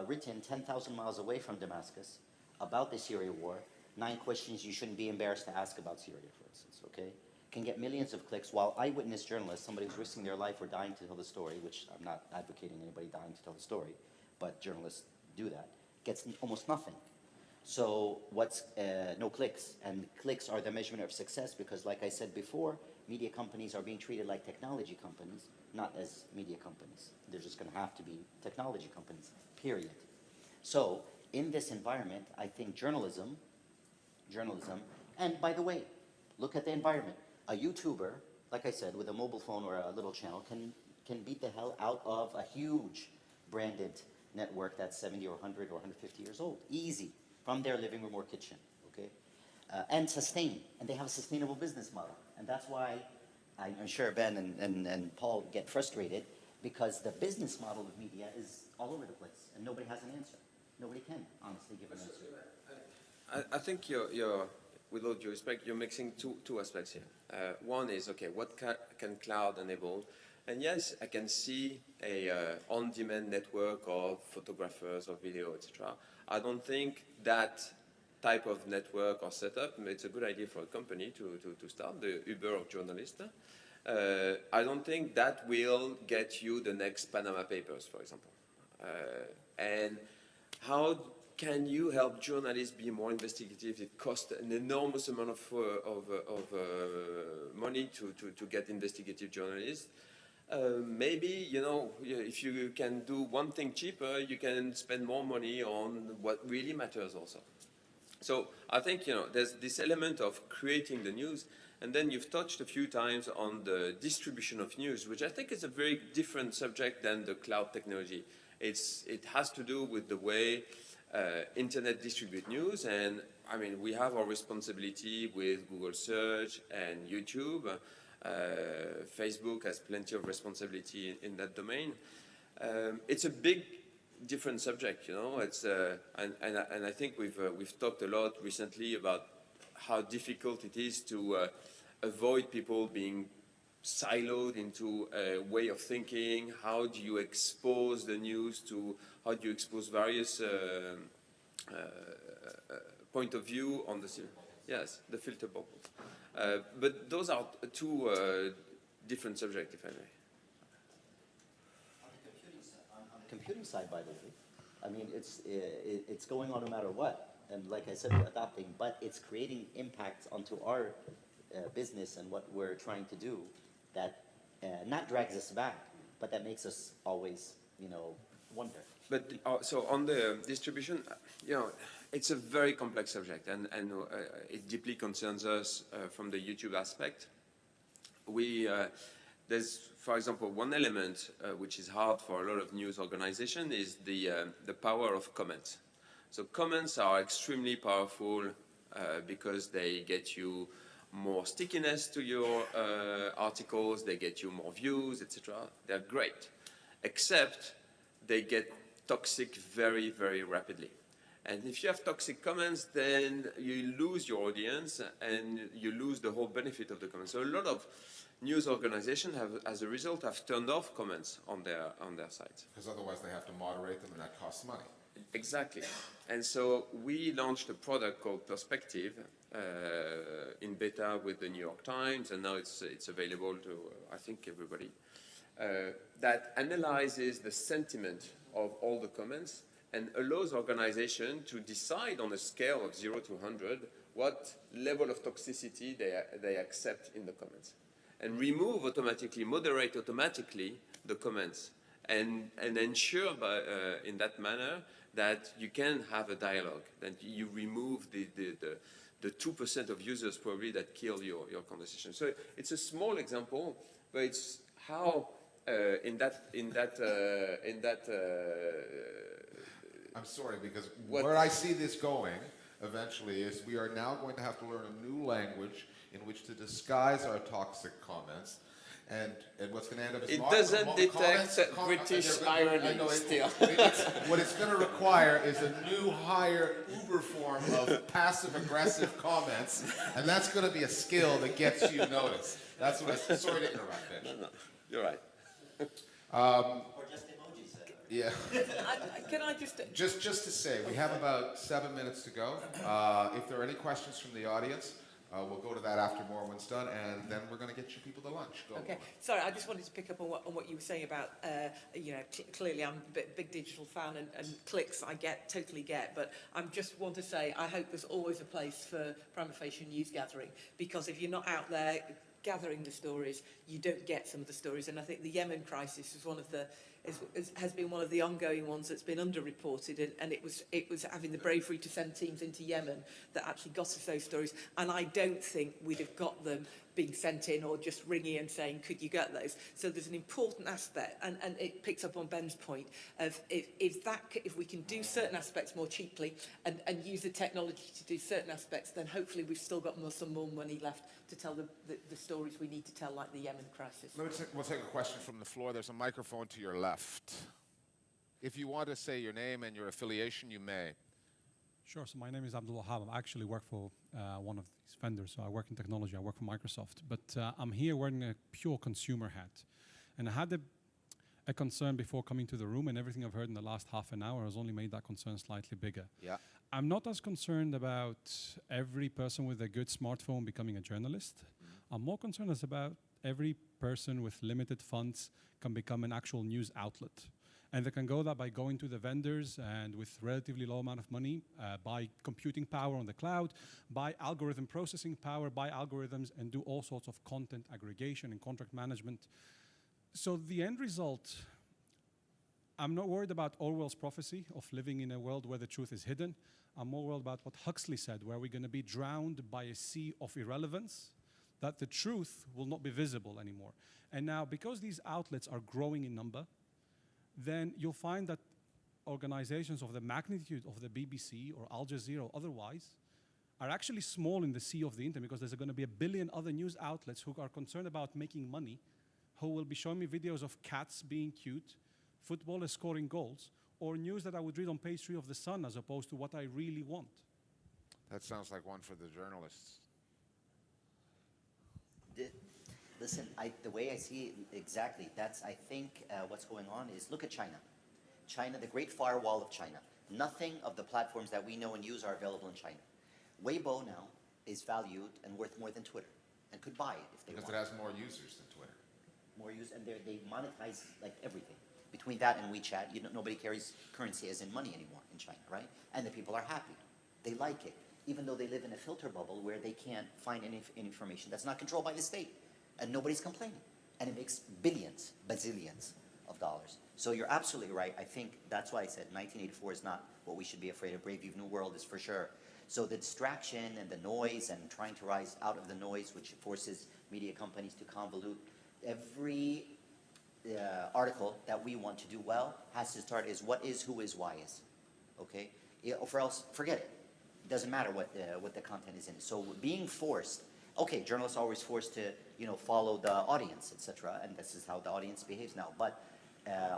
Speaker 5: written 10,000 miles away from Damascus about the Syria war, 9 questions you shouldn't be embarrassed to ask about Syria, for instance, okay? Can get millions of clicks, while eyewitness journalists, somebody who's risking their life or dying to tell the story, which I'm not advocating anybody dying to tell the story, but journalists do that, gets almost nothing. So what's no clicks, and clicks are the measurement of success, because like I said before, media companies are being treated like technology companies, not as media companies. They're just going to have to be technology companies, period. So in this environment, I think journalism, and by the way, look at the environment. A YouTuber, like I said, with a mobile phone or a little channel can beat the hell out of a huge branded network that's 70 or 100 or 150 years old. Easy, from their living room or kitchen, okay? And sustain, and they have a sustainable business model. And that's why I'm sure Ben and Paul get frustrated, because the business model of media is all over the place, and nobody has an answer. Nobody can honestly give an answer.
Speaker 2: I think you're, with all due respect, you're mixing two aspects here. One is, okay, what can cloud enable? And yes, I can see a on-demand network of photographers or video, etc. I don't think that type of network or setup, it's a good idea for a company to start, the Uber of journalists. I don't think that will get you the next Panama Papers, for example. And how can you help journalists be more investigative? It costs an enormous amount of money to get investigative journalists. maybe, you know, if you can do one thing cheaper, you can spend more money on what really matters also. So I think, you know, there's this element of creating the news, and then you've touched a few times on the distribution of news, which I think is a very different subject than the cloud technology. It has to do with the way internet distribute news, and I mean, we have our responsibility with Google Search and YouTube. Facebook has plenty of responsibility in that domain. It's a big, different subject, you know. It's and I think we've talked a lot recently about how difficult it is to avoid people being siloed into a way of thinking. How do you expose the news to? How do you expose various point of view on the filter bubbles? But those are two different subjects, if I may.
Speaker 5: On the computing side, by the way, I mean, it's going on no matter what. And like I said, we're adopting, but it's creating impacts onto our business and what we're trying to do that not drags us back, but that makes us always, you know, wonder.
Speaker 2: But so on the distribution, you know, it's a very complex subject, and it deeply concerns us from the YouTube aspect. There's, for example, one element which is hard for a lot of news organizations is the power of comments. So comments are extremely powerful because they get you more stickiness to your articles, they get you more views, etc. They're great, except they get toxic very, very rapidly. And if you have toxic comments, then you lose your audience and you lose the whole benefit of the comments. So a lot of news organizations have, as a result, have turned off comments on their sites.
Speaker 1: Because otherwise they have to moderate them and that costs money.
Speaker 2: Exactly. And so we launched a product called Perspective in beta with the New York Times, and now it's available to, I think, everybody, that analyzes the sentiment of all the comments and allows organizations to decide on a scale of 0 to 100 what level of toxicity they accept in the comments, and moderate automatically the comments, and ensure in that manner that you can have a dialogue, that you remove the 2% of users probably that kill your conversation. So it's a small example, but it's how
Speaker 1: I'm sorry, because where I see this going eventually is we are now going to have to learn a new language in which to disguise our toxic comments. And what's going to end up is
Speaker 2: it doesn't detect British irony still.
Speaker 1: What it's going to require is a new, higher Uber form of passive-aggressive comments, and that's going to be a skill that gets you noticed. That's what I. Sorry to interrupt, Mitch.
Speaker 2: No, you're right.
Speaker 5: Or just emojis.
Speaker 1: Yeah.
Speaker 4: Can I just...
Speaker 1: Just to say, we have about 7 minutes to go. If there are any questions from the audience, we'll go to that after Morwen's done, and then we're going to get you people to lunch. Go.
Speaker 4: Okay, sorry, I just wanted to pick up on what you were saying about, you know, clearly I'm a big digital fan, and clicks I totally get, but I just want to say I hope there's always a place for prima facie news gathering, because if you're not out there gathering the stories, you don't get some of the stories. And I think the Yemen crisis is has been one of the ongoing ones that's been underreported, and it was having the bravery to send teams into Yemen that actually got us those stories. And I don't think we'd have got them being sent in or just ringing and saying, could you get those? So there's an important aspect, and it picks up on Ben's point of if we can do certain aspects more cheaply and use the technology to do certain aspects, then hopefully we've still got some more money left to tell the stories we need to tell, like the Yemen crisis.
Speaker 1: We'll take a question from the floor. There's a microphone to your left. If you want to say your name and your affiliation, you may.
Speaker 6: Sure. So my name is Abdul Wahab. I actually work for one of these vendors. So I work in technology. I work for Microsoft. But I'm here wearing a pure consumer hat. And I had a concern before coming to the room, and everything I've heard in the last half an hour has only made that concern slightly bigger.
Speaker 1: Yeah.
Speaker 6: I'm not as concerned about every person with a good smartphone becoming a journalist. I'm more concerned about every person with limited funds can become an actual news outlet. And they can go that by going to the vendors and with relatively low amount of money, buy computing power on the cloud, buy algorithm processing power, buy algorithms, and do all sorts of content aggregation and contract management. So the end result, I'm not worried about Orwell's prophecy of living in a world where the truth is hidden. I'm more worried about what Huxley said, where we're going to be drowned by a sea of irrelevance, that the truth will not be visible anymore. And now, because these outlets are growing in number, then you'll find that organizations of the magnitude of the BBC or Al Jazeera or otherwise are actually small in the sea of the internet, because there's going to be a billion other news outlets who are concerned about making money, who will be showing me videos of cats being cute, footballers scoring goals, or news that I would read on page 3 of The Sun as opposed to what I really want.
Speaker 1: That sounds like one for the journalists.
Speaker 5: Listen, the way I see it exactly, that's, I think, what's going on is, look at China. China, the Great Firewall of China. Nothing of the platforms that we know and use are available in China. Weibo now is valued and worth more than Twitter, and could buy it if they want.
Speaker 1: Because it has more users than Twitter.
Speaker 5: More use, and they monetize like everything. Between that and WeChat, nobody carries currency as in money anymore in China, right? And the people are happy. They like it, even though they live in a filter bubble where they can't find any information that's not controlled by the state. And nobody's complaining. And it makes billions, bazillions of dollars. So you're absolutely right. I think that's why I said 1984 is not what we should be afraid of. Brave New World is for sure. So the distraction and the noise and trying to rise out of the noise, which forces media companies to convolute, every article that we want to do well has to start is what is, who is, why is. Okay? Or else, forget it. It doesn't matter what the content is in it. So being forced, okay, journalists are always forced to, follow the audience, etc., and this is how the audience behaves now. But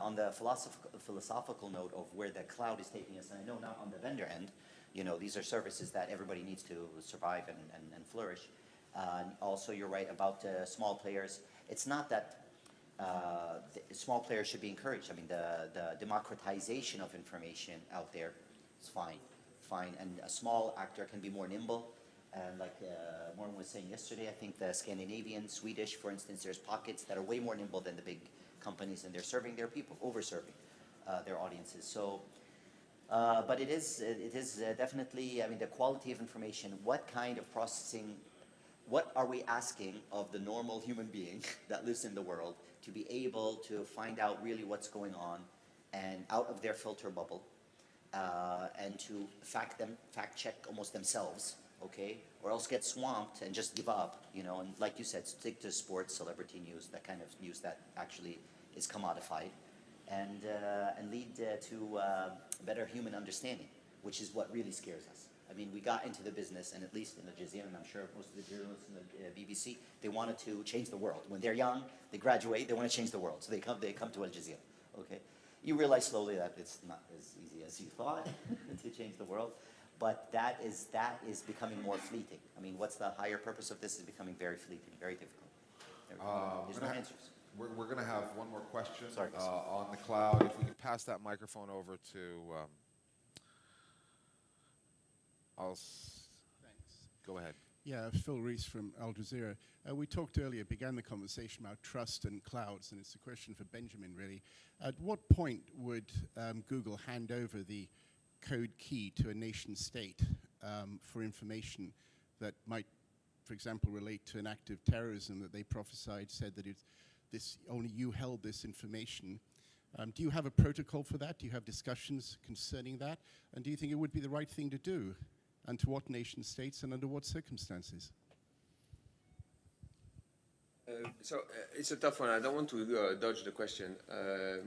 Speaker 5: on the philosophical note of where the cloud is taking us, and I know now on the vendor end, these are services that everybody needs to survive and flourish. Also, you're right about small players. It's not that the small players should be encouraged. I mean, the democratization of information out there is fine, and a small actor can be more nimble. And like Morwen was saying yesterday, I think the Scandinavian, Swedish, for instance, there's pockets that are way more nimble than the big companies, and they're serving their people, over-serving their audiences. So, but it is definitely, I mean, the quality of information, what kind of processing, what are we asking of the normal human being that lives in the world to be able to find out really what's going on and out of their filter bubble, and to fact check almost themselves, okay? Or else get swamped and just give up, and like you said, stick to sports, celebrity news, that kind of news that actually is commodified, and lead to better human understanding, which is what really scares us. I mean, we got into the business, and at least in the Jazeera, and I'm sure most of the journalists in the BBC, they wanted to change the world. When they're young, they graduate, they want to change the world, so they come to Al Jazeera, okay? You realize slowly that it's not as easy as you thought to change the world, but that is becoming more fleeting. I mean, what's the higher purpose of this is becoming very fleeting, very difficult. There's no answers.
Speaker 1: We're going to have one more question
Speaker 5: Sorry.
Speaker 1: on the cloud. If we could pass that microphone over to...
Speaker 7: Thanks.
Speaker 1: Go ahead.
Speaker 7: Yeah, Phil Rees from Al Jazeera. We talked earlier, began the conversation about trust and clouds, and it's a question for Benjamin, really. At what point would Google hand over the code key to a nation state for information that might, for example, relate to an act of terrorism that they prophesied, said that only you held this information? Do you have a protocol for that? Do you have discussions concerning that? And do you think it would be the right thing to do? And to what nation states and under what circumstances?
Speaker 2: So it's a tough one. I don't want to dodge the question. I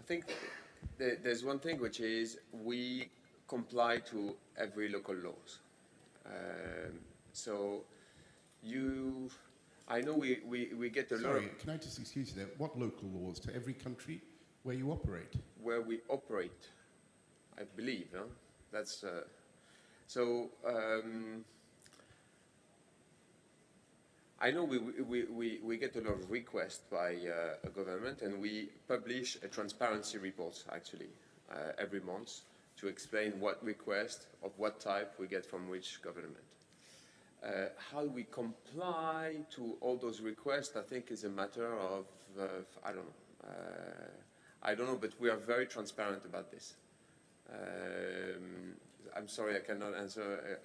Speaker 2: think there's one thing, which is we comply to every local laws. So I know we get a lot.
Speaker 7: Sorry, can I just excuse you there? What local laws? To every country where you operate?
Speaker 2: Where we operate, I believe. No? That's I know we get a lot of requests by a government, and we publish a transparency report actually every month to explain what request of what type we get from which government. How we comply to all those requests, I think, is a matter of I don't know, but we are very transparent about this. I'm sorry, I cannot answer.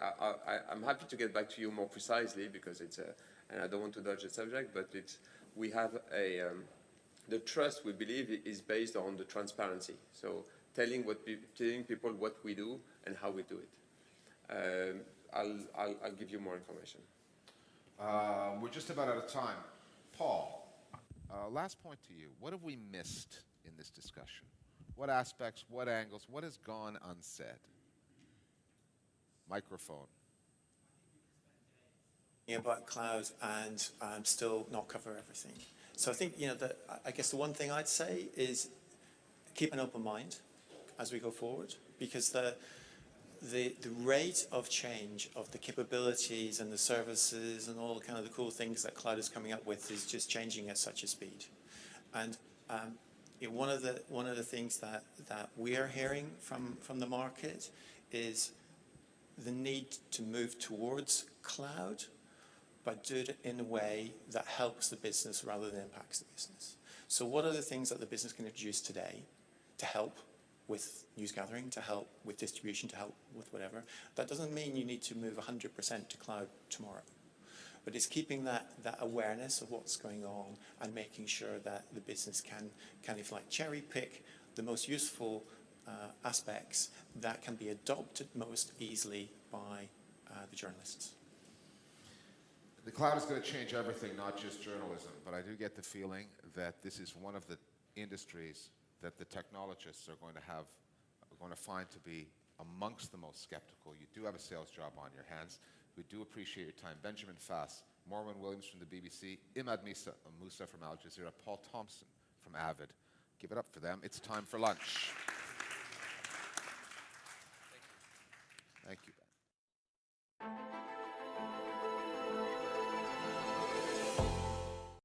Speaker 2: I'm happy to get back to you more precisely, because it's and I don't want to dodge the subject, but we have the trust, we believe, is based on the transparency. So telling people what we do and how we do it. I'll give you more information.
Speaker 1: We're just about out of time. Paul, last point to you. What have we missed in this discussion? What aspects, what angles, what has gone unsaid? Microphone.
Speaker 3: About cloud and still not cover everything. So I think, I guess the one thing I'd say is keep an open mind as we go forward, because the rate of change of the capabilities and the services and all kind of the cool things that cloud is coming up with is just changing at such a speed. And one of the things that we are hearing from the market is the need to move towards cloud, but do it in a way that helps the business rather than impacts the business. So what are the things that the business can introduce today to help with news gathering, to help with distribution, to help with whatever? That doesn't mean you need to move 100% to cloud tomorrow. But it's keeping that awareness of what's going on and making sure that the business can if you like, cherry pick the most useful aspects that can be adopted most easily by the journalists.
Speaker 1: The cloud is going to change everything, not just journalism, but I do get the feeling that this is one of the industries that the technologists are going to find to be amongst the most skeptical. You do have a sales job on your hands. We do appreciate your time. Benjamin Faes, Morwen Williams from the BBC, Imad Musa from Al Jazeera, Paul Thomson from Avid. Give it up for them. It's time for lunch.